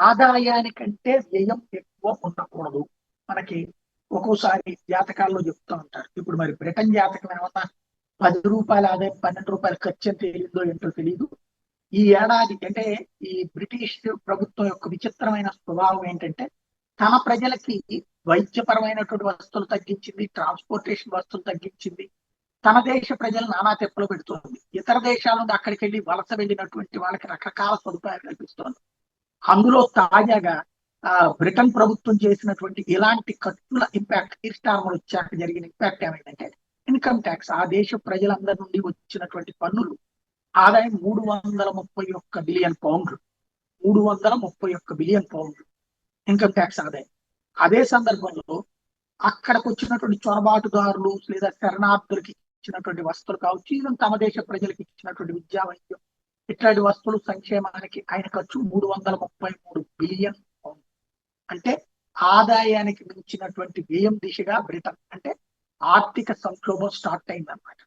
ఆదాయానికంటే వ్యయం ఎక్కువ ఉండకూడదు. మనకి ఒక్కోసారి జాతకాల్లో చెప్తూ ఉంటారు. ఇప్పుడు మరి బ్రిటన్ జాతకం ఏమన్నా రూ. 10 ఆదాయం రూ. 12 ఖర్చు అని తెలియదో ఏంటో తెలియదు. ఈ ఏడాది అంటే ఈ బ్రిటిష్ ప్రభుత్వం యొక్క విచిత్రమైన స్వభావం ఏంటంటే తన ప్రజలకి వైద్యపరమైనటువంటి వస్తువులు తగ్గించింది, ట్రాన్స్పోర్టేషన్ వస్తువులు తగ్గించింది. తన దేశ ప్రజలు నానా తెప్పలు పెడుతోంది. ఇతర దేశాల నుండి అక్కడికి వెళ్ళి వలస వెళ్ళినటువంటి వాళ్ళకి రకరకాల సదుపాయాలు కల్పిస్తోంది. అందులో తాజాగా బ్రిటన్ ప్రభుత్వం చేసినటువంటి ఇలాంటి ఖర్చుల ఇంపాక్ట్ ఈస్టార్మర్ వచ్చాక జరిగిన ఇంపాక్ట్ ఏమైందంటే ఇన్కమ్ ట్యాక్స్ ఆ దేశ ప్రజలందరి నుండి వచ్చినటువంటి పన్నులు ఆదాయం 331 బిలియన్ పౌండ్లు. 331 బిలియన్ పౌండ్లు ఇన్కమ్ ట్యాక్స్ ఆదాయం. అదే సందర్భంలో అక్కడికి వచ్చినటువంటి చొరబాటుదారులు లేదా శరణార్థులకి ఇచ్చినటువంటి వస్తువులు కావచ్చు, ఈవెన్ తమ దేశ ప్రజలకు ఇచ్చినటువంటి విద్యా వైద్యం ఇట్లాంటి వస్తువులు సంక్షేమానికి ఆయన ఖర్చు 333 బిలియన్. అంటే ఆదాయానికి మించినటువంటి వ్యయం దిశగా బ్రిటన్ అంటే ఆర్థిక సంక్షోభం స్టార్ట్ అయిందన్నమాట.